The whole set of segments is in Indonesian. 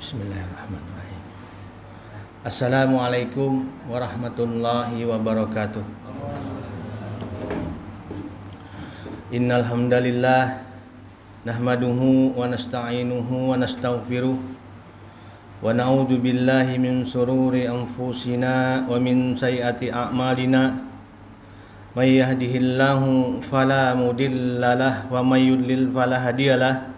Bismillahirrahmanirrahim. Assalamualaikum warahmatullahi wabarakatuh. Innal hamdalillah nahmaduhu wa nasta'inuhu wa nastaghfiruh wa na'udzu billahi min shururi anfusina wa min sayyiati a'malina. May yahdihillahu fala mudhillalah wa may yudlil fala hadiyalah.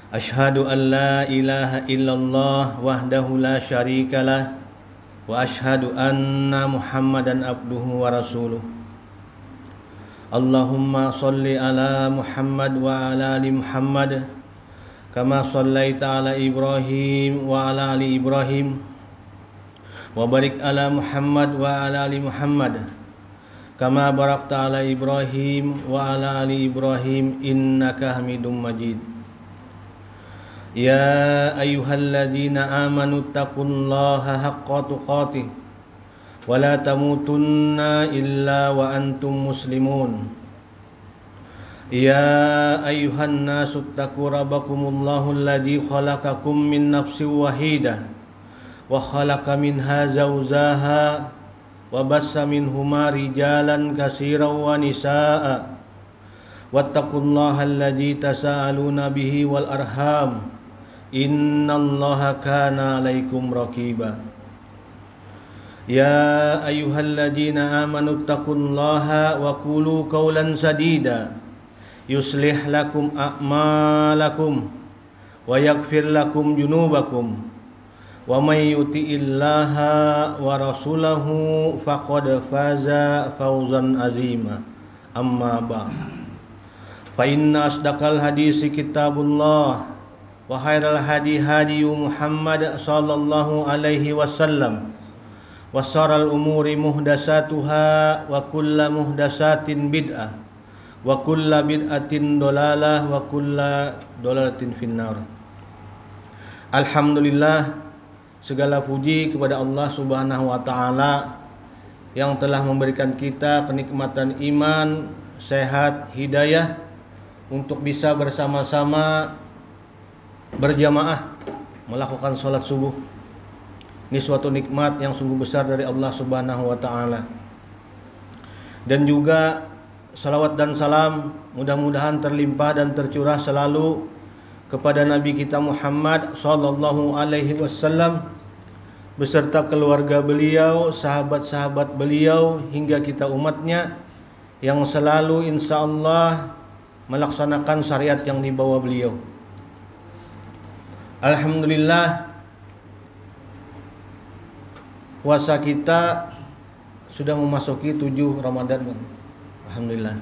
Ashhadu an la ilaha illallah wahdahu la syarikalah wa ashhadu anna Muhammadan abduhu wa rasuluh. Allahumma sholli ala Muhammad wa ala ali Muhammad kama shallaita ala Ibrahim wa ala ali Ibrahim wa barik ala Muhammad wa ala ali Muhammad kama barakta ala Ibrahim wa ala ali Ibrahim innaka Hamidum Majid. Ya ayyuhalladzina amanu taqullaha haqqa tuqatih wa la tamutunna illa wa antum muslimun. Ya ayyuhan nasu taqu rabbakumullahu alladzi khalaqakum min nafsin wahidah wa khalaqa minha zawjaha wa bassa minhuma rijalan katsiran wa nisaa'a wattaqullaha alladzi tasaaluna bihi wal arham innallaha kana 'alaikum raqiba. Ya ayyuhalladzina amanu taqullaha wa qulu qawlan sadida yuslih lakum a'malakum wa yaghfir lakum junubakum wa may yuti'illaha wa rasulahu faqad faza fawzan azima. Amma ba'd. Fa inna asdaqal hadisi kitabullah wa khairal hadi hadi Muhammad sallallahu alaihi wasallam wa sharral umuri muhdatsatuha wa kullu muhdatsatin bid'ah wa kullu bid'atin dolalah wa kullu dolalatin finnar. Alhamdulillah, segala puji kepada Allah Subhanahu wa taala yang telah memberikan kita kenikmatan iman, sehat, hidayah untuk bisa bersama-sama berjamaah melakukan sholat subuh. Ini suatu nikmat yang sungguh besar dari Allah Subhanahu wa taala. Dan juga salawat dan salam mudah-mudahan terlimpah dan tercurah selalu kepada Nabi kita Muhammad sallallahu alaihi wasallam beserta keluarga beliau, sahabat-sahabat beliau hingga kita umatnya yang selalu insyaallah melaksanakan syariat yang dibawa beliau. Alhamdulillah, puasa kita sudah memasuki 7 Ramadan. Alhamdulillah.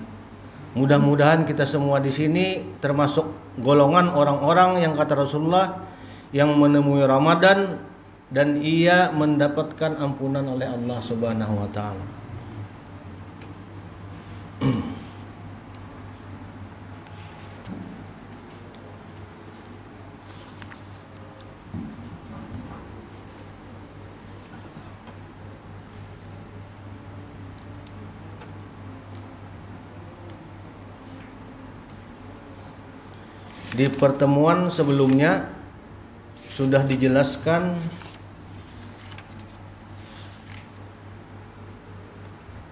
Mudah-mudahan kita semua di sini termasuk golongan orang-orang yang kata Rasulullah yang menemui Ramadan dan ia mendapatkan ampunan oleh Allah Subhanahu wa taala. Di pertemuan sebelumnya sudah dijelaskan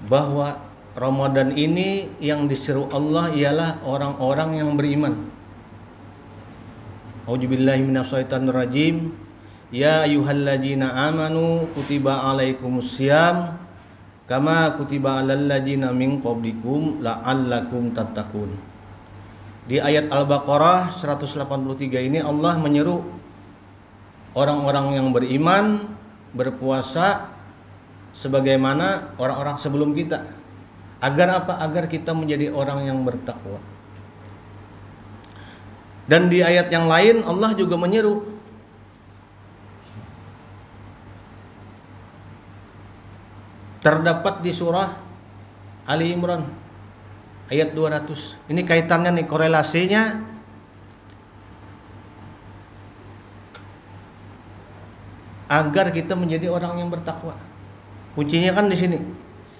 bahwa Ramadan ini yang diseru Allah ialah orang-orang yang beriman. A'udzubillahi minasyaitonirrajim. Ya ayyuhalladzina amanu kutiba alaikumussyam kama kutiba alal ladzina min qablikum la'allakum tattaqun. Di ayat Al-Baqarah 183 ini Allah menyeru orang-orang yang beriman berpuasa sebagaimana orang-orang sebelum kita. Agar apa? Agar kita menjadi orang yang bertakwa. Dan di ayat yang lain Allah juga menyeru terdapat di surah Ali Imran ayat 200. Ini kaitannya nih, korelasinya agar kita menjadi orang yang bertakwa. Kuncinya kan di sini.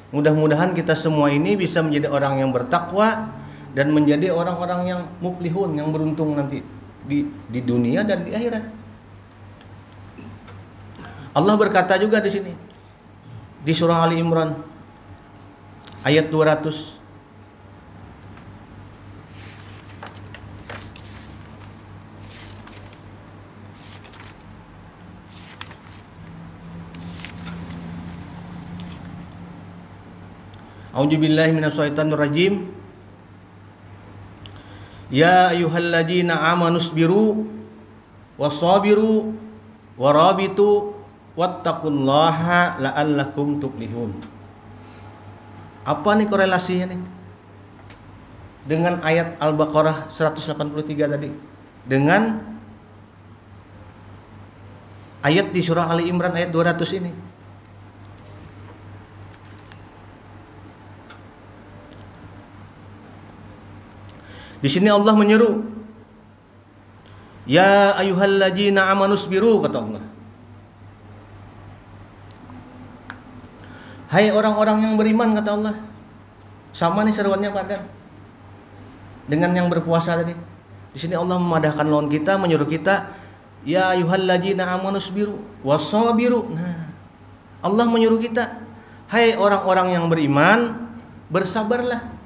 Mudah-mudahan kita semua ini bisa menjadi orang yang bertakwa dan menjadi orang-orang yang muflihun, yang beruntung nanti di dunia dan di akhirat. Allah berkata juga di sini di surah Ali Imran ayat 200. A'udzubillahi minasyaitonir rajim. Ya ayyuhalladzina amanu sabiru wasabiru warabitu wattaqullaha la'allakum tuflihun. Apa nih korelasinya nih dengan ayat Al-Baqarah 183 tadi, dengan ayat di surah Ali Imran ayat 200 ini? Di sini Allah menyeru, ya ayyuhalladzina amanu sabiru, kata Allah. Hai orang-orang yang beriman, kata Allah. Sama nih seruannya pada dengan yang berpuasa tadi. Di sini Allah memadahkan lawan kita, menyuruh kita, ya ayyuhalladzina amanu sabiru wasabiru. Nah, Allah menyuruh kita, hai orang-orang yang beriman, bersabarlah.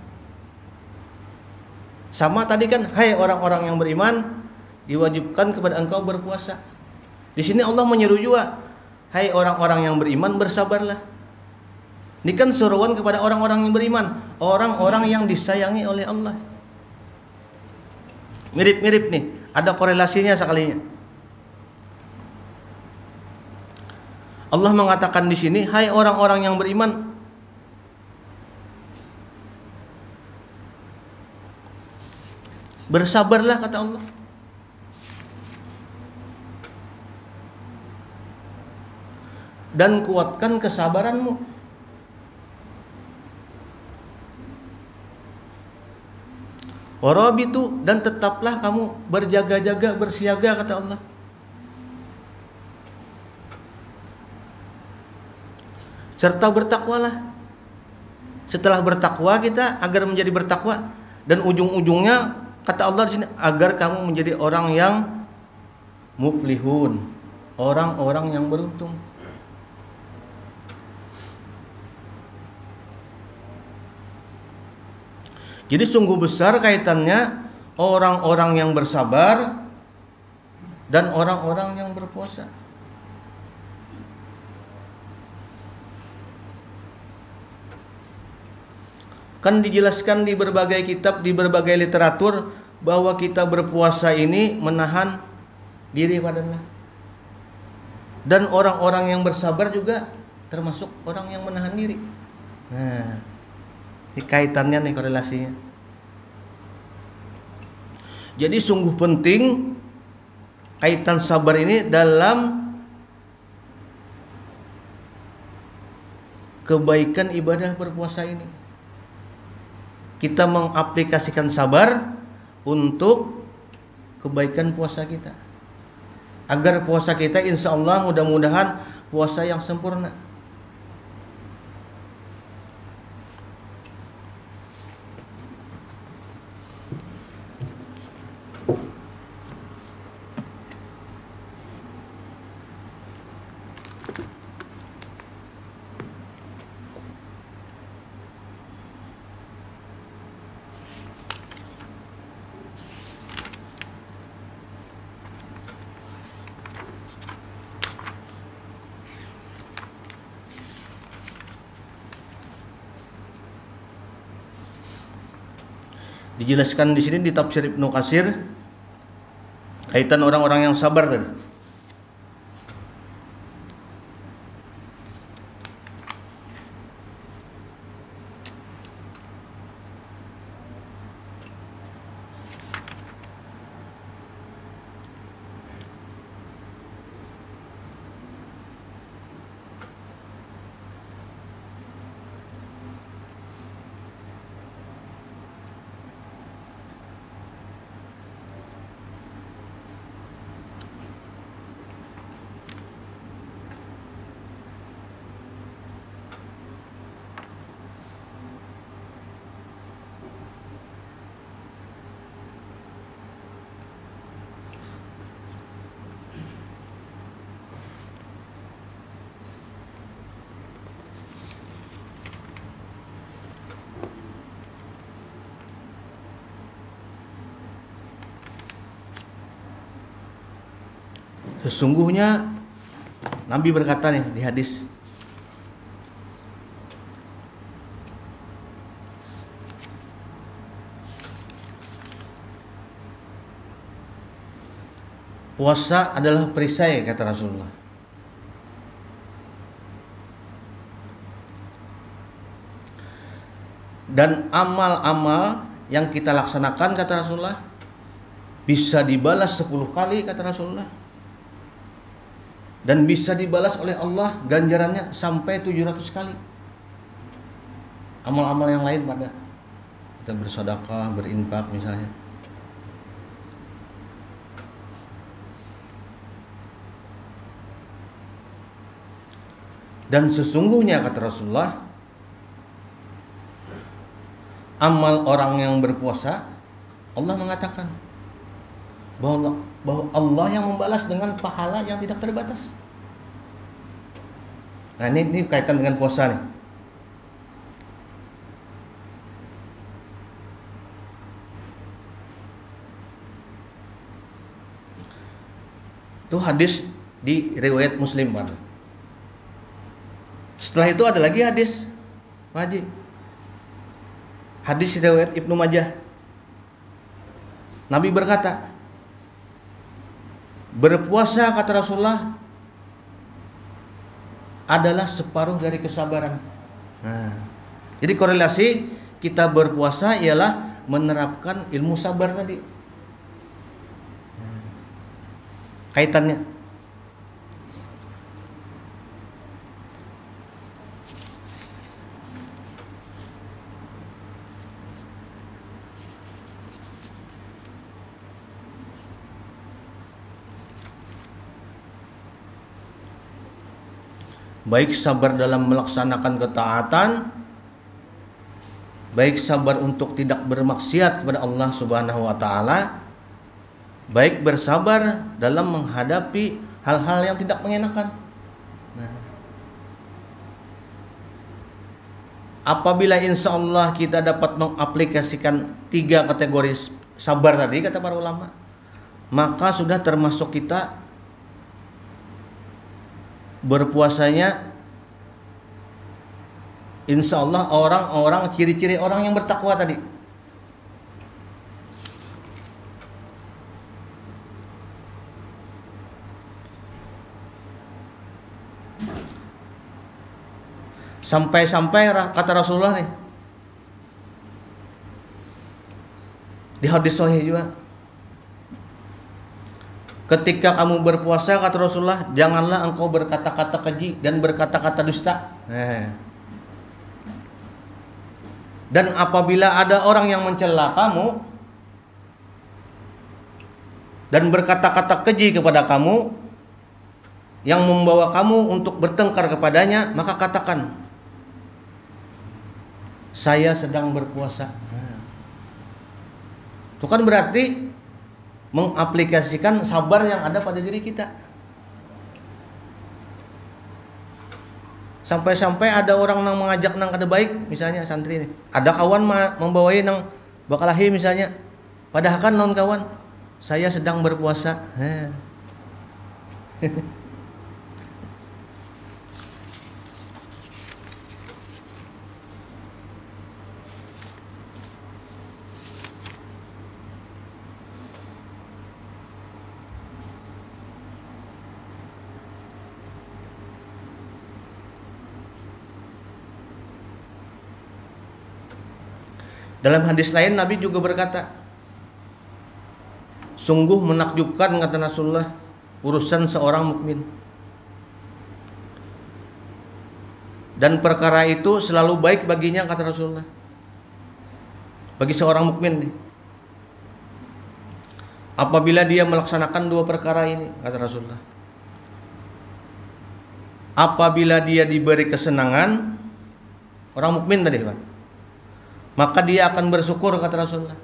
Sama tadi kan, hai orang-orang yang beriman, diwajibkan kepada engkau berpuasa. Di sini Allah menyeru juga, hai orang-orang yang beriman, bersabarlah. Ini kan seruan kepada orang-orang yang beriman, orang-orang yang disayangi oleh Allah. Mirip-mirip nih, ada korelasinya sekalinya. Allah mengatakan di sini, hai orang-orang yang beriman, bersabarlah, kata Allah. Dan kuatkan kesabaranmu. Warabitu, dan tetaplah kamu berjaga-jaga, bersiaga, kata Allah. Serta bertakwalah. Setelah bertakwa kita agar menjadi bertakwa, dan ujung-ujungnya kata Allah di sini, agar kamu menjadi orang yang muflihun, orang-orang yang beruntung. Jadi sungguh besar kaitannya orang-orang yang bersabar dan orang-orang yang berpuasa. Kan dijelaskan di berbagai kitab, di berbagai literatur, bahwa kita berpuasa ini menahan diri padanya. Dan orang-orang yang bersabar juga termasuk orang yang menahan diri. Nah, ini kaitannya nih, korelasinya. Jadi sungguh penting kaitan sabar ini dalam kebaikan ibadah berpuasa ini. Kita mengaplikasikan sabar untuk kebaikan puasa kita, agar puasa kita insya Allah mudah-mudahan puasa yang sempurna. Dijelaskan di sini di tafsir Ibnu Katsir kaitan orang-orang yang sabar tadi. Sesungguhnya Nabi berkata nih di hadis, puasa adalah perisai, kata Rasulullah. Dan amal-amal yang kita laksanakan, kata Rasulullah, bisa dibalas 10 kali, kata Rasulullah. Dan bisa dibalas oleh Allah ganjarannya sampai 700 kali. Amal-amal yang lain pada kita bersedekah, berinfak misalnya. Dan sesungguhnya, kata Rasulullah, amal orang yang berpuasa, Allah mengatakan bahwa Allah yang membalas dengan pahala yang tidak terbatas. Nah, ini kaitan dengan puasa nih. Itu hadis di riwayat Muslim, Pak. Setelah itu ada lagi hadis, Pak Haji. Hadis riwayat Ibnu Majah. Nabi berkata, berpuasa, kata Rasulullah, adalah separuh dari kesabaran. Nah, jadi korelasi kita berpuasa ialah menerapkan ilmu sabar tadi. Kaitannya. Baik sabar dalam melaksanakan ketaatan, baik sabar untuk tidak bermaksiat kepada Allah Subhanahu wa taala, baik bersabar dalam menghadapi hal-hal yang tidak mengenakan. Nah, apabila insya Allah kita dapat mengaplikasikan 3 kategori sabar tadi, kata para ulama, maka sudah termasuk kita berpuasanya insya Allah orang-orang, ciri-ciri orang yang bertakwa tadi. Sampai-sampai kata Rasulullah nih, di hadis sahih juga, ketika kamu berpuasa, kata Rasulullah, janganlah engkau berkata-kata keji dan berkata-kata dusta. Dan apabila ada orang yang mencela kamu dan berkata-kata keji kepada kamu yang membawa kamu untuk bertengkar kepadanya, maka katakan, saya sedang berpuasa. Itu kan berarti mengaplikasikan sabar yang ada pada diri kita. Sampai-sampai ada orang yang mengajak nang kada baik, misalnya santri ini. Ada kawan membawai nang bakalahi misalnya. Padahal kan non kawan, saya sedang berpuasa. Dalam hadis lain Nabi juga berkata, sungguh menakjubkan, kata Rasulullah, urusan seorang mukmin. Dan perkara itu selalu baik baginya, kata Rasulullah. Bagi seorang mukmin nih, apabila dia melaksanakan 2 perkara ini, kata Rasulullah. Apabila dia diberi kesenangan, orang mukmin tadi, Pak, maka dia akan bersyukur, kata Rasulullah.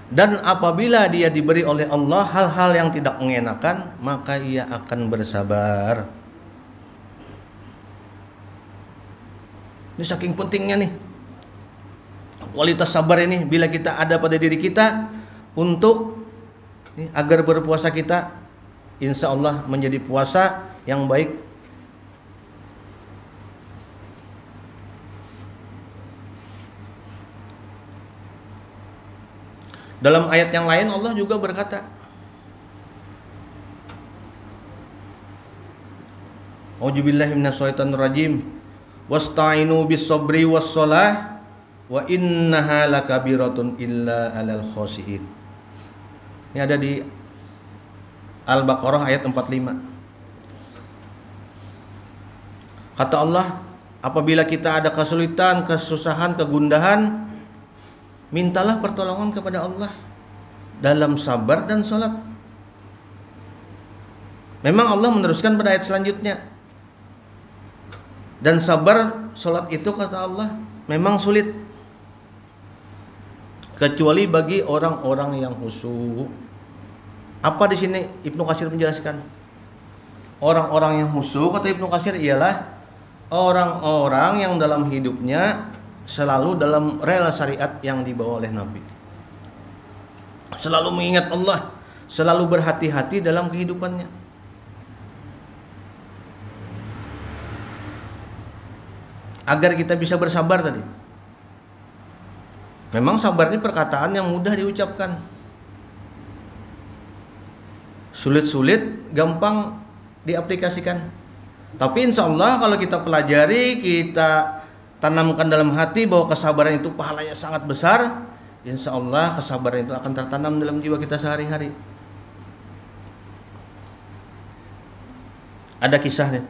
Dan apabila dia diberi oleh Allah hal-hal yang tidak mengenakan, maka ia akan bersabar. Ini saking pentingnya nih kualitas sabar ini bila kita ada pada diri kita, untuk agar berpuasa kita insya Allah menjadi puasa yang baik. Dalam ayat yang lain Allah juga berkata, A'udzubillahi minasyaitonir rajim. Wasta'inu bis-sabri was-shalah wa innaha lakabiratun illa 'alal khashiin. Ini ada di Al-Baqarah ayat 45. Kata Allah, apabila kita ada kesulitan, kesusahan, kegundahan, mintalah pertolongan kepada Allah dalam sabar dan sholat. Memang Allah meneruskan pada ayat selanjutnya. Dan sabar sholat itu kata Allah memang sulit, kecuali bagi orang-orang yang khusyuk. Apa di sini Ibnu Katsir menjelaskan? Orang-orang yang khusyuk kata Ibnu Katsir ialah orang-orang yang dalam hidupnya selalu dalam rel syariat yang dibawa oleh Nabi. Selalu mengingat Allah, selalu berhati-hati dalam kehidupannya. Agar kita bisa bersabar tadi. Memang sabar ini perkataan yang mudah diucapkan. Sulit-sulit, gampang diaplikasikan. Tapi insya Allah kalau kita pelajari, kita tanamkan dalam hati bahwa kesabaran itu pahalanya sangat besar, insya Allah kesabaran itu akan tertanam dalam jiwa kita sehari-hari. Ada kisah nih,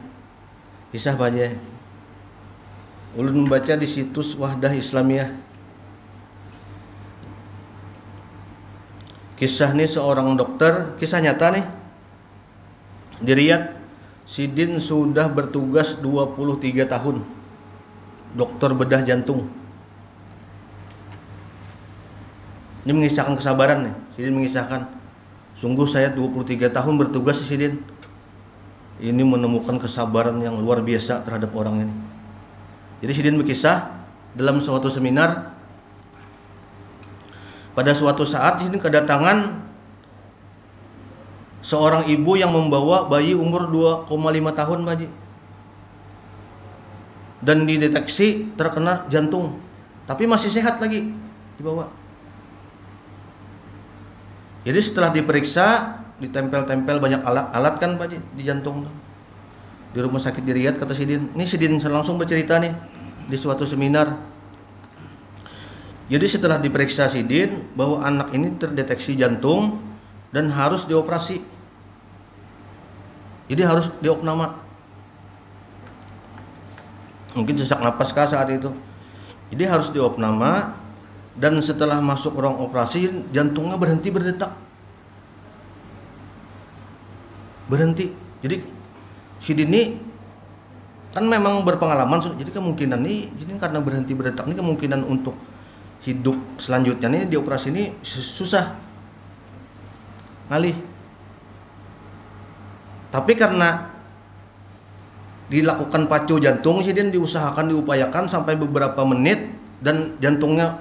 kisah Bajai. Ulun membaca di situs Wahdah Islamiyah. Kisah nih seorang dokter, kisah nyata nih. Di Riyadh, Sidin sudah bertugas 23 tahun. Dokter bedah jantung. Ini mengisahkan kesabaran nih. Sidin mengisahkan, sungguh saya 23 tahun bertugas di Sidin. Ini menemukan kesabaran yang luar biasa terhadap orang ini. Jadi Sidin berkisah dalam suatu seminar, pada suatu saat Sidin kedatangan seorang ibu yang membawa bayi umur 2,5 tahun, Baji. Dan dideteksi terkena jantung, tapi masih sehat lagi dibawa. Jadi setelah diperiksa, ditempel-tempel banyak alat kan Baji di jantung di rumah sakit di Riyadh, kata Sidin. Ini Sidin langsung bercerita nih di suatu seminar. Jadi setelah diperiksa Sidin bahwa anak ini terdeteksi jantung dan harus dioperasi. Jadi harus diopnama. Mungkin sesak napas kah saat itu. Jadi harus diopnama, dan setelah masuk ruang operasi jantungnya berhenti berdetak. Berhenti. Jadi Sidin ini kan memang berpengalaman, jadi kemungkinan nih, jadi karena berhenti berdetak ini kemungkinan untuk hidup selanjutnya nih di operasi ini susah ngalih. Tapi karena dilakukan pacu jantung, Sidin diusahakan, diupayakan sampai beberapa menit dan jantungnya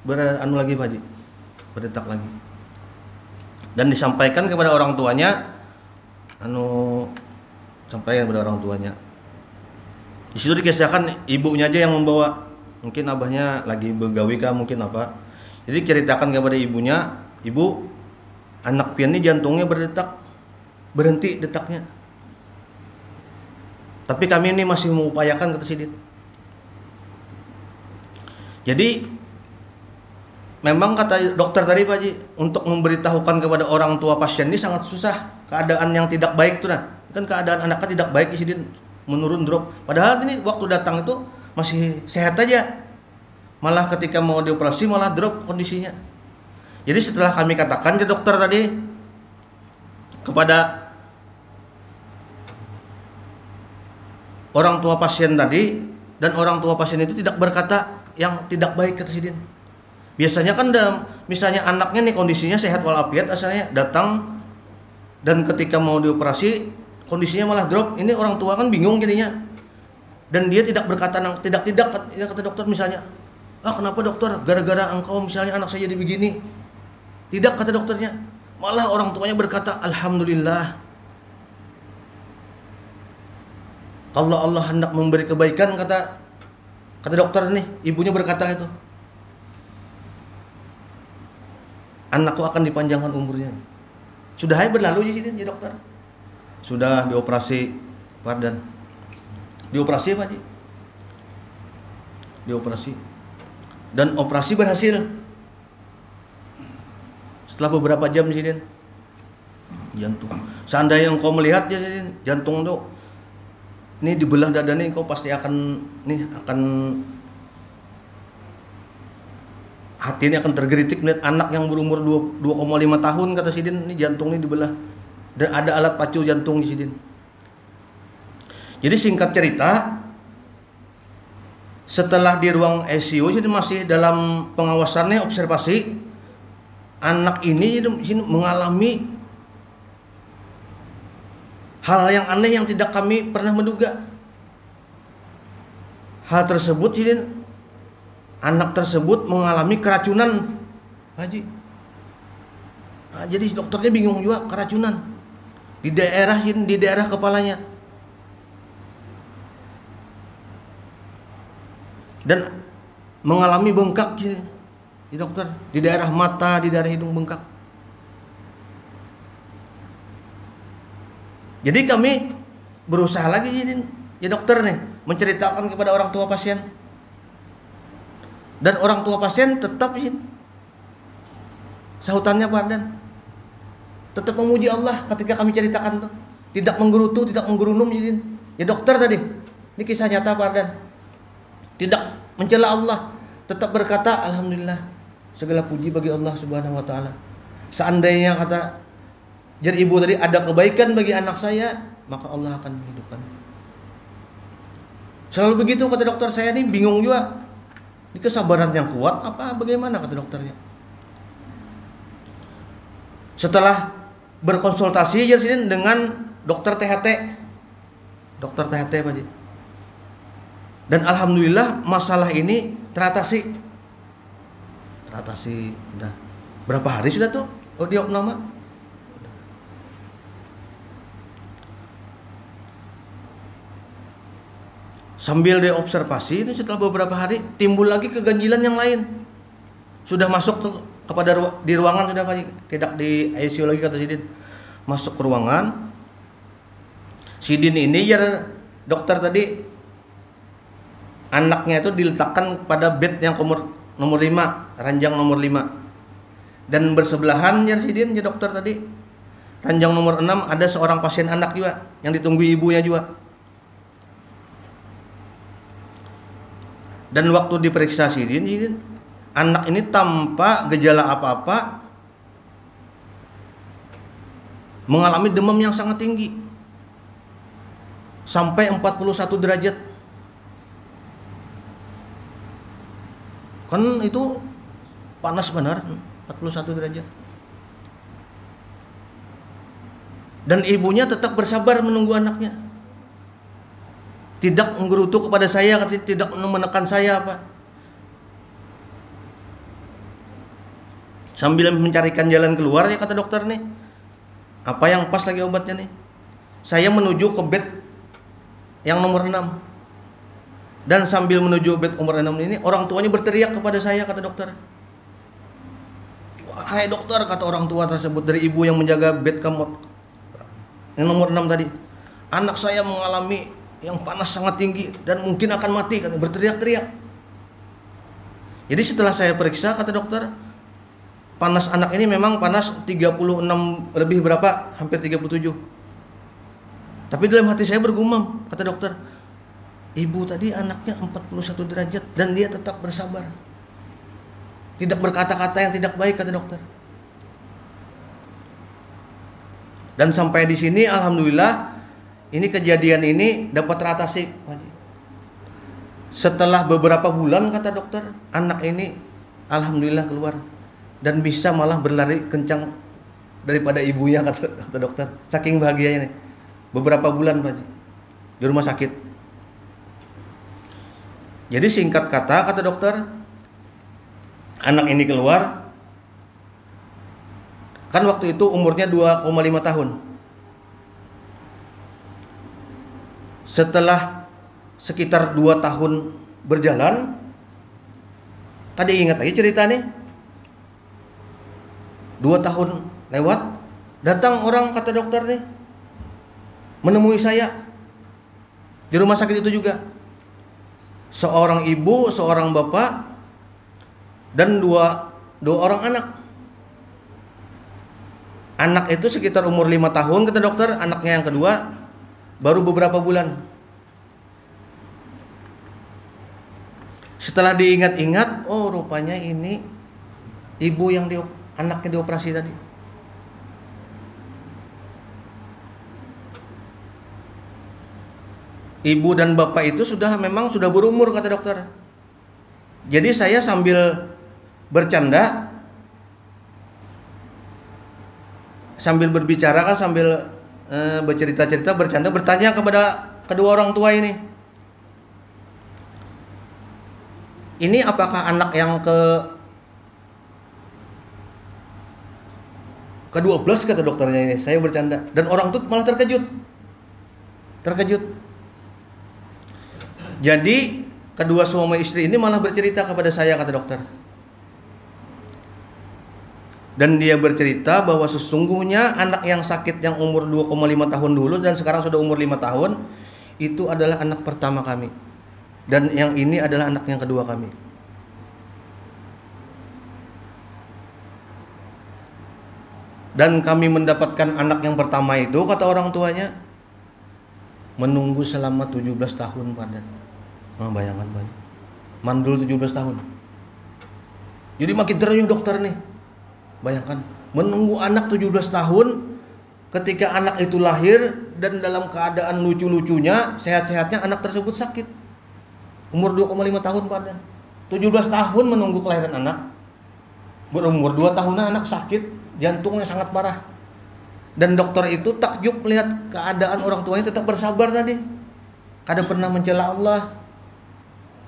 berdetak lagi. Dan disampaikan kepada orang tuanya, sampaikan kepada orang tuanya. Di situ dikisahkan ibunya aja yang membawa, mungkin abahnya lagi begawi kah, mungkin apa. Jadi ceritakan kepada ibunya, ibu, anak pian ini jantungnya berdetak, berhenti detaknya. Tapi kami ini masih mengupayakan, kata Sidin. Jadi memang kata dokter tadi Pak Haji, untuk memberitahukan kepada orang tua pasien ini sangat susah. Keadaan yang tidak baik tuh, nah kan keadaan anaknya tidak baik, Sidin menurun, drop. Padahal ini waktu datang itu masih sehat aja, malah ketika mau dioperasi malah drop kondisinya. Jadi setelah kami katakan ke dokter tadi kepada orang tua pasien tadi, dan orang tua pasien itu tidak berkata yang tidak baik, kata Sidin. Biasanya kan misalnya anaknya nih kondisinya sehat walafiat asalnya, datang dan ketika mau dioperasi kondisinya malah drop. Ini orang tua kan bingung jadinya, dan dia tidak berkata tidak kata dokter misalnya, kenapa dokter, gara-gara engkau misalnya anak saya jadi begini. Tidak, kata dokternya, malah orang tuanya berkata, alhamdulillah Kalau Allah hendak memberi kebaikan, kata dokter nih, ibunya berkata itu, anakku akan dipanjangkan umurnya. Sudah berlalu di sini ya dokter. Sudah dioperasi, Fardan. Dioperasi Pak Ji. Dioperasi. Dan operasi berhasil. Setelah beberapa jam sini jantung. Seandainya engkau melihat ya sini jantung tuh ini dibelah dada nih, engkau pasti akan hati ini akan tergelitik melihat anak yang berumur 2,5 tahun, kata Sidin, ini jantung ini dibelah dan ada alat pacu jantung di Sidin. Jadi singkat cerita, setelah di ruang ICU jadi masih dalam pengawasannya, observasi, anak ini mengalami hal yang aneh yang tidak kami pernah menduga. Hal tersebut ini, anak tersebut mengalami keracunan, Haji. Nah, jadi dokternya bingung juga, keracunan di daerah kepalanya. Dan mengalami bengkak di dokter, di daerah mata, di daerah hidung bengkak. Jadi kami berusaha lagi ya dokter nih, menceritakan kepada orang tua pasien. Dan orang tua pasien tetap sahutannya Pak Dan, tetap memuji Allah ketika kami ceritakan tuh, tidak menggerutu, tidak menggerunum ya dokter tadi. Ini kisah nyata Pak Dan. Tidak mencela Allah, tetap berkata alhamdulillah, segala puji bagi Allah Subhanahu wa taala. Seandainya kata jadi ibu tadi ada kebaikan bagi anak saya, maka Allah akan menghidupkan. Selalu begitu kata dokter. Saya ini bingung juga. Ini kesabaran yang kuat apa bagaimana kata dokternya. Setelah berkonsultasi ya sini dengan dokter THT. Dokter THT Pak Ji. Dan alhamdulillah masalah ini teratasi. Udah. Berapa hari sudah tuh? Oh, diopnama. Sambil diobservasi ini setelah beberapa hari timbul lagi keganjilan yang lain. Sudah masuk tuh di ruangan sudah Pak, tidak di ICU lagi kata Sidin. Masuk ke ruangan. Sidin ini ya dokter tadi anaknya itu diletakkan pada bed yang nomor 5, ranjang nomor 5. Dan bersebelahan ya Sidin ya dokter tadi ranjang nomor 6 ada seorang pasien anak juga yang ditunggu ibunya juga. Dan waktu diperiksa Sidin, anak ini tanpa gejala apa-apa mengalami demam yang sangat tinggi sampai 41 derajat. Kan itu panas benar, 41 derajat. Dan ibunya tetap bersabar menunggu anaknya. Tidak menggerutu kepada saya, tidak menekan saya apa. Sambil mencarikan jalan keluar ya kata dokter nih. Apa yang pas lagi obatnya nih? Saya menuju ke bed yang nomor 6. Dan sambil menuju bed nomor 6 ini orang tuanya berteriak kepada saya kata dokter. Wahai dokter, kata orang tua tersebut dari ibu yang menjaga bed kamar yang nomor 6 tadi. Anak saya mengalami yang panas sangat tinggi dan mungkin akan mati, katanya, berteriak-teriak. Jadi setelah saya periksa kata dokter, panas anak ini memang panas 36 lebih berapa, hampir 37. Tapi dalam hati saya bergumam, kata dokter, ibu tadi anaknya 41 derajat dan dia tetap bersabar. Tidak berkata-kata yang tidak baik, kata dokter. Dan sampai di sini alhamdulillah ini kejadian ini dapat teratasi. Setelah beberapa bulan kata dokter, anak ini alhamdulillah keluar dan bisa malah berlari kencang daripada ibunya kata dokter. Saking bahagianya nih. Beberapa bulan Pak di rumah sakit. Jadi singkat kata dokter, anak ini keluar kan waktu itu umurnya 2,5 tahun. Setelah sekitar 2 tahun berjalan, tadi ingat lagi cerita nih. 2 tahun lewat, datang orang, kata dokter nih, menemui saya di rumah sakit itu juga. Seorang ibu, seorang bapak, dan dua orang anak. Anak itu sekitar umur 5 tahun kata dokter, anaknya yang kedua baru beberapa bulan. Setelah diingat-ingat, oh rupanya ini ibu yang anaknya dioperasi tadi. Ibu dan bapak itu memang sudah berumur kata dokter. Jadi saya sambil bercanda, sambil berbicara kan, sambil bercerita-cerita, bercanda, bertanya kepada kedua orang tua ini. Ini apakah anak yang ke-12 kata dokternya ini. Saya bercanda dan orang itu malah terkejut. Jadi kedua suami istri ini malah bercerita kepada saya kata dokter. Dan dia bercerita bahwa sesungguhnya anak yang sakit yang umur 2,5 tahun dulu dan sekarang sudah umur 5 tahun itu adalah anak pertama kami. Dan yang ini adalah anak yang kedua kami. Dan kami mendapatkan anak yang pertama itu, kata orang tuanya, menunggu selama 17 tahun pada. Bayangkan banyak. Mandul 17 tahun. Jadi makin terenyuh dokter nih. Bayangkan, menunggu anak 17 tahun, ketika anak itu lahir dan dalam keadaan lucu-lucunya, sehat-sehatnya, anak tersebut sakit. Umur 2,5 tahun pada. 17 tahun menunggu kelahiran anak. Berumur 2 tahunan anak sakit, jantungnya sangat parah. Dan dokter itu takjub melihat keadaan orang tuanya tetap bersabar tadi. Kada pernah mencela Allah,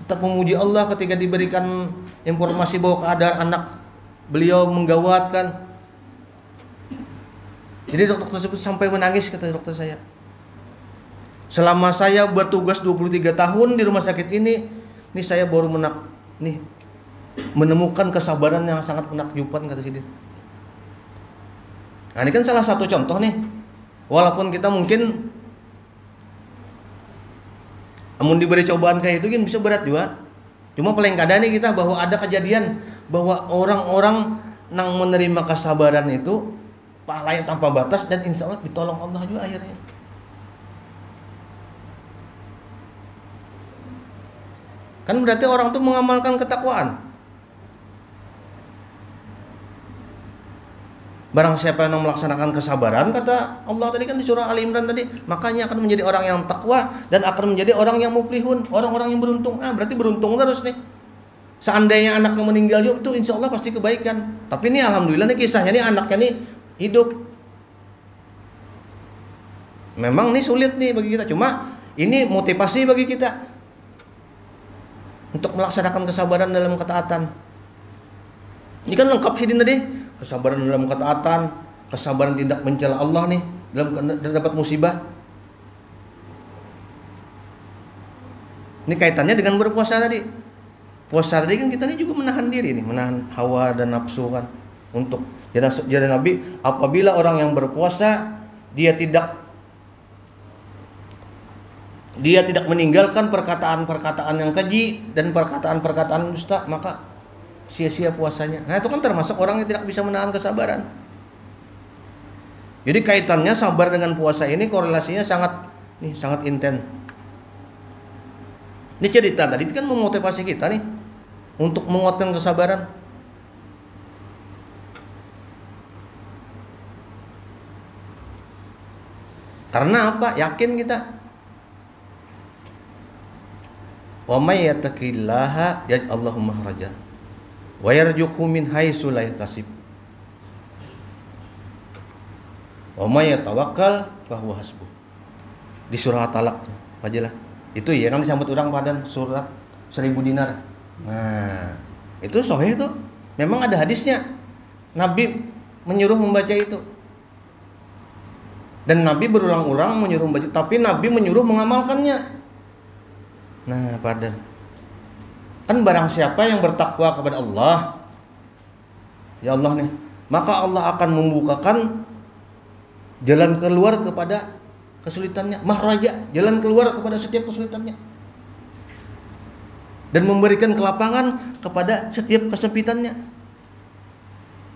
tetap memuji Allah ketika diberikan informasi bahwa keadaan anak beliau menggawatkan. Jadi dokter tersebut sampai menangis, kata dokter saya. Selama saya bertugas 23 tahun di rumah sakit ini saya baru menemukan kesabaran yang sangat menakjubkan, kata Sidin. Nah, ini kan salah satu contoh nih. Walaupun kita mungkin diberi cobaan kayak itu kan bisa berat juga. Cuma paling kada nih kita bahwa ada kejadian bahwa orang-orang yang menerima kesabaran itu pahalanya tanpa batas dan insya Allah ditolong Allah juga akhirnya. Kan berarti orang itu mengamalkan ketakwaan. Barang siapa yang melaksanakan kesabaran, kata Allah tadi kan di surah Ali Imran tadi, makanya akan menjadi orang yang takwa dan akan menjadi orang yang muflihun, orang-orang yang beruntung. Berarti beruntung terus nih. Seandainya anaknya meninggal juga itu insya Allah pasti kebaikan. Tapi ini alhamdulillah nih kisahnya nih, anaknya nih hidup. Memang nih sulit nih bagi kita, cuma ini motivasi bagi kita untuk melaksanakan kesabaran dalam ketaatan. Ini kan lengkap sih tadi. Kesabaran dalam ketaatan, kesabaran tidak mencela Allah nih dalam dapat musibah. Ini kaitannya dengan berpuasa tadi. Puasa tadi kan kita ini juga menahan diri nih, menahan hawa dan nafsu kan. Untuk jadi Nabi, apabila orang yang berpuasa dia tidak meninggalkan perkataan-perkataan yang keji dan perkataan-perkataan dusta, maka sia-sia puasanya. Nah, itu kan termasuk orang yang tidak bisa menahan kesabaran. Jadi kaitannya sabar dengan puasa ini korelasinya sangat intens. Ini cerita tadi kan memotivasi kita nih untuk menguatkan kesabaran. Karena apa? Yakin kita. Wa may yattaqillaha yaj'allahu makhraja wa yarzuqhu min haitsu la yahtasib. Wa may yatawakkal fa huwa hasbuh. Di surah At-Talaq tuh, Fajilah. Itu ya kan disambut orang padan surat 1000 dinar. Nah, itu sahih tuh. Memang ada hadisnya. Nabi menyuruh membaca itu. Dan Nabi berulang-ulang menyuruh membaca, tapi Nabi menyuruh mengamalkannya. Nah, kan barang siapa yang bertakwa kepada Allah, ya Allah nih, maka Allah akan membukakan jalan keluar kepada kesulitannya, mahraja, jalan keluar kepada setiap kesulitannya, dan memberikan kelapangan kepada setiap kesempitannya,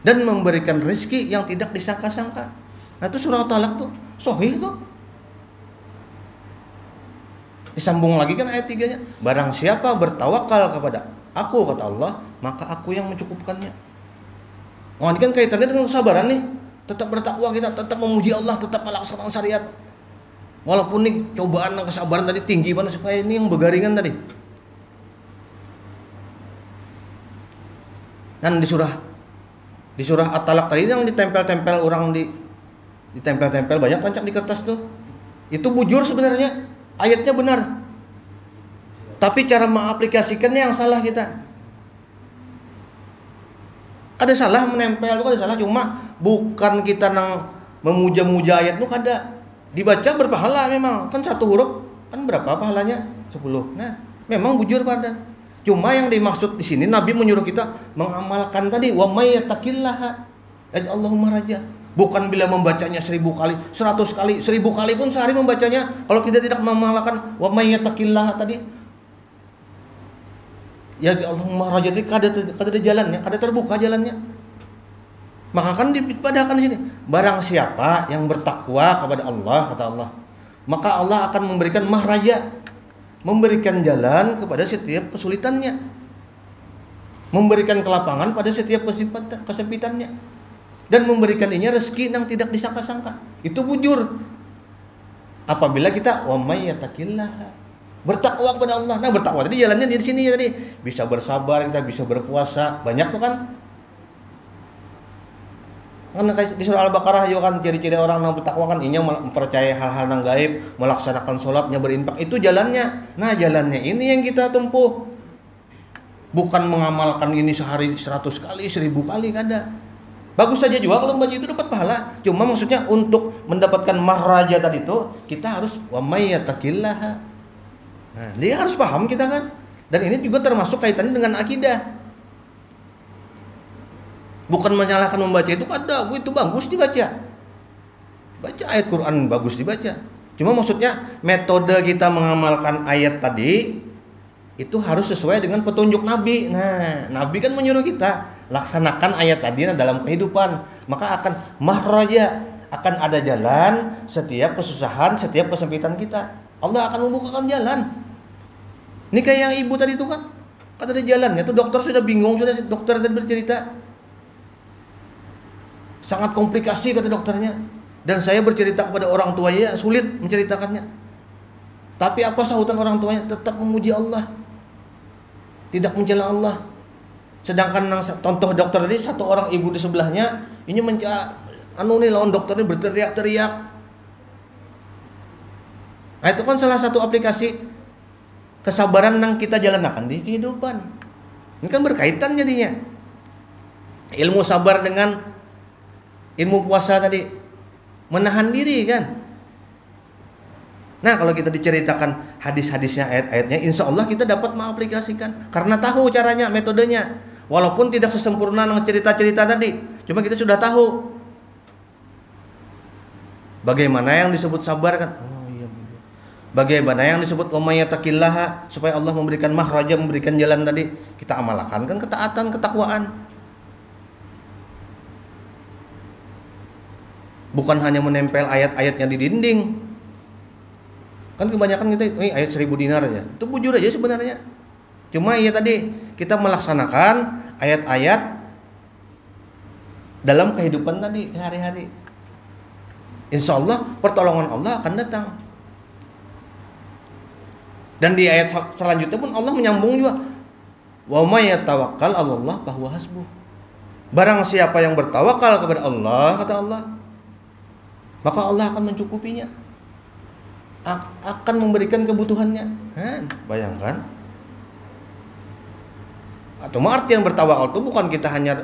dan memberikan rezeki yang tidak disangka-sangka. Nah, itu surah Talak tuh, sahih tuh. Disambung lagi kan ayat 3-nya. Barang siapa bertawakal kepada aku, kata Allah, maka aku yang mencukupkannya. Oh, ini kan kaitannya dengan kesabaran nih. Tetap bertakwa kita, tetap memuji Allah, tetap melaksanakan syariat. Walaupun nih cobaan dan kesabaran tadi tinggi banget, supaya ini yang bergaringan tadi. Dan di surah At-Talaq tadi yang ditempel-tempel orang ditempel-tempel banyak rancak di kertas tuh. Itu bujur sebenarnya. Ayatnya benar. Tapi cara mengaplikasikannya yang salah kita. Ada salah menempel itu, ada salah, cuma bukan kita nang memuja-muja ayat itu kada. Dibaca berpahala memang. Kan satu huruf kan berapa pahalanya? 10. Nah, memang bujur pada. Cuma yang dimaksud di sini Nabi menyuruh kita mengamalkan tadi, wa may yattaqillaha Allahumma raja. Bukan bila membacanya 1000 kali, 100 kali, 1000 kali pun sehari membacanya. Kalau kita tidak mengamalkan wa may yattaqillaha tadi, ya Allahumma raja, kada ada jalannya, kada terbuka jalannya. Maka kan dipadahkan di sini, barang siapa yang bertakwa kepada Allah, kata Allah, maka Allah akan memberikan mahraja, memberikan jalan kepada setiap kesulitannya, memberikan kelapangan pada setiap kesempitannya, dan memberikan ini rezeki yang tidak disangka-sangka. Itu bujur apabila kita wa may yattaqillaha, bertakwa kepada Allah. Nah, bertakwa tadi jalannya di sini tadi, bisa bersabar, kita bisa berpuasa, banyak tuh kan. Kan di surah Al-Baqarah juga kan ciri-ciri orang yang bertakwa kan inya mempercayai hal-hal yang gaib, melaksanakan sholatnya, berinfak, itu jalannya. Nah, jalannya ini yang kita tempuh. Bukan mengamalkan ini sehari 100 kali, 1000 kali, kada. Bagus saja juga kalau membaca itu dapat pahala. Cuma maksudnya untuk mendapatkan mahraja tadi itu kita harus wa may yattaqillaha. Nah, dia harus paham kita kan. Dan ini juga termasuk kaitannya dengan akidah. Bukan menyalahkan membaca itu, ada itu bagus dibaca. Baca ayat Quran bagus dibaca. Cuma maksudnya metode kita mengamalkan ayat tadi itu harus sesuai dengan petunjuk Nabi. Nah, Nabi kan menyuruh kita laksanakan ayat tadi dalam kehidupan, maka akan mahraja, akan ada jalan setiap kesusahan, setiap kesempitan kita. Allah akan membukakan jalan. Ini kayak yang ibu tadi itu kan ada jalannya tuh, dokter sudah bingung, dokter tadi bercerita sangat komplikasi kata dokternya, dan saya bercerita kepada orang tuanya sulit menceritakannya. Tapi apa sahutan orang tuanya? Tetap memuji Allah, tidak mencela Allah. Sedangkan contoh dokter tadi, satu orang ibu di sebelahnya ini lawan dokter ini berteriak-teriak. Nah, itu kan salah satu aplikasi kesabaran yang kita jalankan di kehidupan. Ini kan berkaitan jadinya. Ilmu sabar dengan ilmu puasa tadi, menahan diri kan. Nah, kalau kita diceritakan hadis-hadisnya, ayat-ayatnya, insya Allah kita dapat mengaplikasikan karena tahu caranya, metodenya. Walaupun tidak sesempurna dengan cerita-cerita tadi, cuma kita sudah tahu bagaimana yang disebut sabar kan. Oh iya betul. Bagaimana yang disebut wa may yattaqillaha, supaya Allah memberikan mahraja, memberikan jalan tadi, kita amalkan kan ketaatan, ketakwaan. Bukan hanya menempel ayat-ayatnya di dinding. Kan kebanyakan kita ayat 1000 dinar aja. Itu bujur aja sebenarnya. Cuma ya tadi kita melaksanakan ayat-ayat dalam kehidupan tadi sehari-hari. Insya Allah pertolongan Allah akan datang. Dan di ayat selanjutnya pun Allah menyambung juga, wa may yatawakkal 'alallah fahuwa hasbuh. Barang siapa yang bertawakal kepada Allah, kata Allah, maka Allah akan mencukupinya, akan memberikan kebutuhannya. Bayangkan. Atau artian bertawakal itu bukan kita hanya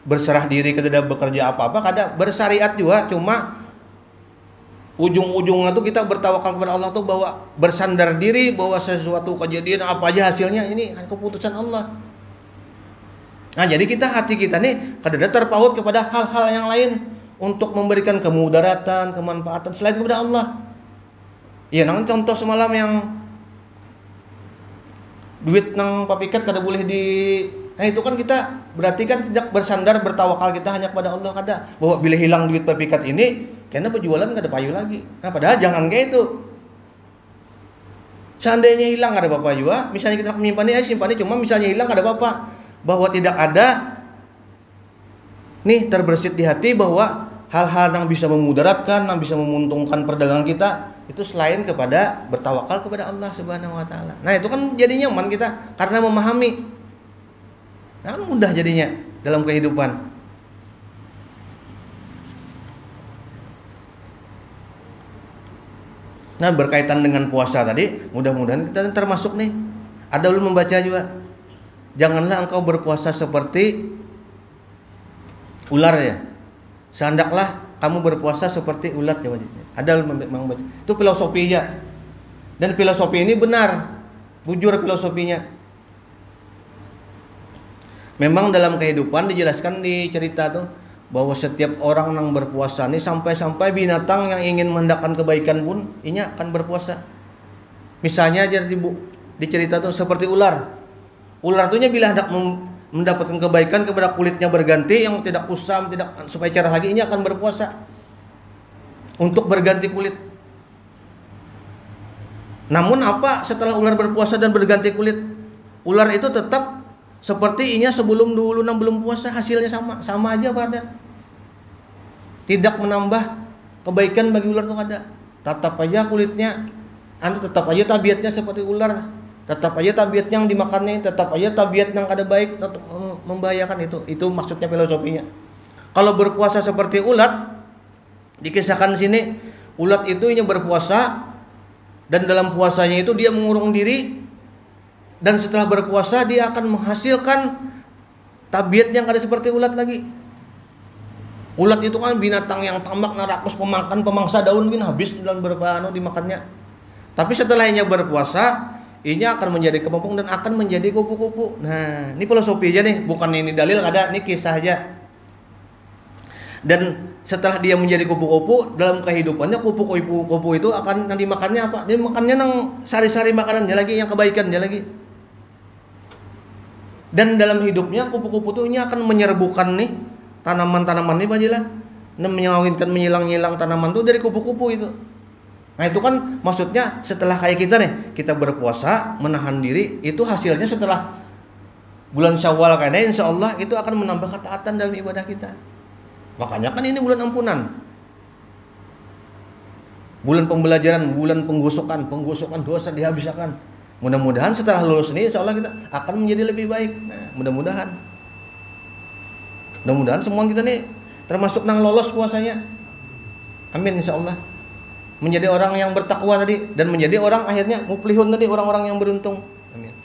berserah diri, kita tidak bekerja apa-apa, kada bersyariat juga, cuma ujung-ujungnya tuh kita bertawakal kepada Allah tuh bahwa bersandar diri bahwa sesuatu kejadian apa aja hasilnya ini keputusan Allah. Nah, jadi hati kita nih kadang terpaut kepada hal-hal yang lain untuk memberikan kemudaratan, kemanfaatan selain kepada Allah. Ya, nang contoh semalam yang duit nang papikat kada boleh di. Nah, itu kan kita berarti kan tidak bersandar bertawakal kita hanya kepada Allah kada. Bahwa bila hilang duit papikat ini, karena penjualan kada payu lagi. Nah, padahal jangan kayak itu. Seandainya hilang kada apa-apa juga, misalnya kita menyimpannya simpannya cuma misalnya hilang kada apa-apa. Bahwa tidak ada nih terbersit di hati bahwa hal-hal yang bisa memudaratkan, yang bisa menguntungkan perdagangan kita itu selain kepada bertawakal kepada Allah Subhanahu wa taala. Nah, itu kan jadi nyaman kita karena memahami. Nah, mudah jadinya dalam kehidupan. Nah, berkaitan dengan puasa tadi, mudah-mudahan kita termasuk nih. Ada ulun membaca juga. Janganlah engkau berpuasa seperti ular ya. Sehendaklah kamu berpuasa seperti ulat ya wajibnya. Ada membaca. Itu filosofinya. Dan filosofi ini benar. Bujur filosofinya. Memang dalam kehidupan dijelaskan di cerita tuh bahwa setiap orang yang berpuasa ini sampai-sampai binatang yang ingin menghendakkan kebaikan pun ini akan berpuasa. Misalnya jadi di cerita tuh seperti ular. Ular itu bila hendak mendapatkan kebaikan kepada kulitnya berganti yang tidak kusam, tidak supaya cerah lagi, ini akan berpuasa untuk berganti kulit. Namun apa setelah ular berpuasa dan berganti kulit? Ular itu tetap seperti inya sebelum dulu belum puasa, hasilnya sama aja pada. Tidak menambah kebaikan bagi ular itu ada. Tetap aja kulitnya, tetap aja tabiatnya seperti ular. Tetap aja tabiat yang dimakannya, tetap aja tabiat yang kada baik, tetap membahayakan itu maksudnya filosofinya. Kalau berpuasa seperti ulat, dikisahkan di sini, ulat itu hanya berpuasa dan dalam puasanya itu dia mengurung diri dan setelah berpuasa dia akan menghasilkan tabiat yang kada seperti ulat lagi. Ulat itu kan binatang yang tambak narakus pemangsa daun bin habis dalam berapa dimakannya. Tapi setelahnya berpuasa ini akan menjadi kepopong dan akan menjadi kupu-kupu. Nah, ini filosofi aja nih, bukan ini dalil ada, ini kisah aja. Dan setelah dia menjadi kupu-kupu dalam kehidupannya, kupu-kupu itu akan nanti makannya apa? Dia makannya nang sari-sari makanannya lagi, yang kebaikannya lagi. Dan dalam hidupnya kupu-kupu itu ini akan menyerbukan nih tanaman-tanaman nih bajilah, dan menyawinkan menyilang-nyilang tanaman itu dari kupu-kupu itu. Nah, itu kan maksudnya setelah kayak kita nih, kita berpuasa, menahan diri, itu hasilnya setelah bulan Syawal karena insya Allah itu akan menambah ketaatan dalam ibadah kita. Makanya kan ini bulan ampunan. Bulan pembelajaran, bulan penggosokan dosa dihabiskan. Mudah-mudahan setelah lulus ini insya Allah kita akan menjadi lebih baik. Nah, mudah-mudahan semua kita nih termasuk nang lolos puasanya. Amin insya Allah. Menjadi orang yang bertakwa tadi dan menjadi orang akhirnya muflihun tadi, orang-orang yang beruntung. Amin.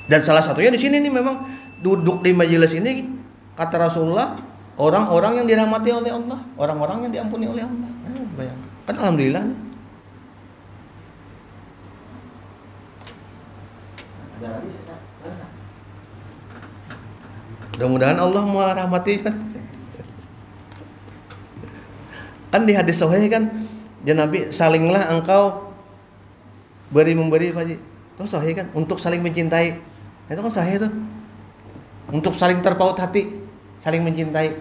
Dan salah satunya di sini nih memang duduk di majelis ini kata Rasulullah orang-orang yang dirahmati oleh Allah, orang-orang yang diampuni oleh Allah. Bayangkan. Kan alhamdulillah. Mudah-mudahan Allah merahmati kan. Kan di hadis sahih kan, Nabi salinglah engkau beri-memberi Pak Ji. Itu sahih kan, untuk saling mencintai. Itu kan sahih tuh. Untuk saling terpaut hati, saling mencintai.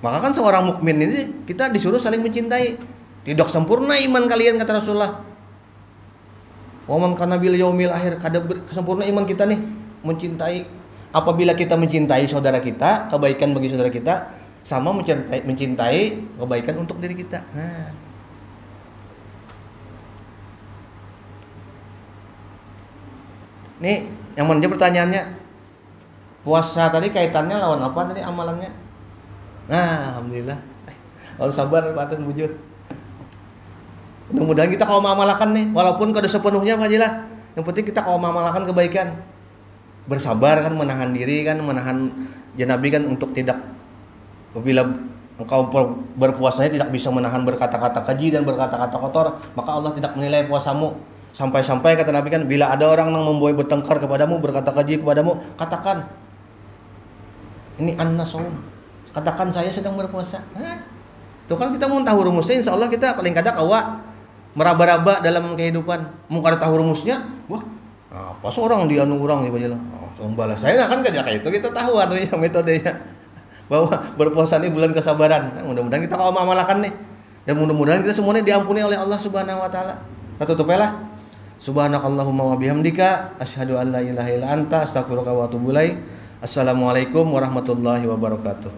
Maka kan seorang mukmin ini kita disuruh saling mencintai. Tidak sempurna iman kalian kata Rasulullah. Wa man kana bil yaumil akhir, kada sempurna iman kita nih mencintai. Apabila kita mencintai saudara kita, kebaikan bagi saudara kita sama mencintai kebaikan untuk diri kita. Nah. Nih, yang mana pertanyaannya? Puasa tadi kaitannya lawan apa tadi amalannya? Nah, alhamdulillah. Kalau sabar paten bujur. Mudah-mudahan kita kalau mengamalkan nih, walaupun kada sepenuhnya Fadilah. Yang penting kita kalau mengamalkan kebaikan. Bersabar kan, menahan diri kan, menahan Nabi kan untuk tidak apabila engkau berpuasanya tidak bisa menahan berkata-kata keji dan berkata-kata kotor, maka Allah tidak menilai puasamu. Sampai-sampai kata Nabi kan, bila ada orang yang membuai bertengkar kepadamu, berkata keji kepadamu, katakan, ini anna saum. Katakan saya sedang berpuasa. Itu kan kita mau tahu rumusnya, insya Allah kita paling kadang awak meraba-raba dalam kehidupan. Mau kada tahu rumusnya, wah, apa seorang dia orang nih bajalah. Coba lah, saya kan kayak itu kita tahu anunya metodenya bahwa berpuasa ini bulan kesabaran. Mudah-mudahan kita kalau mengamalkan nih, dan mudah-mudahan kita semuanya diampuni oleh Allah Subhanahu Wa Taala. Kita tutup lah. Subhanakallahumma wa bihamdika asyhadu an la ilaha illa anta astaghfiruka wa atubu ilaik. Assalamualaikum warahmatullahi wabarakatuh.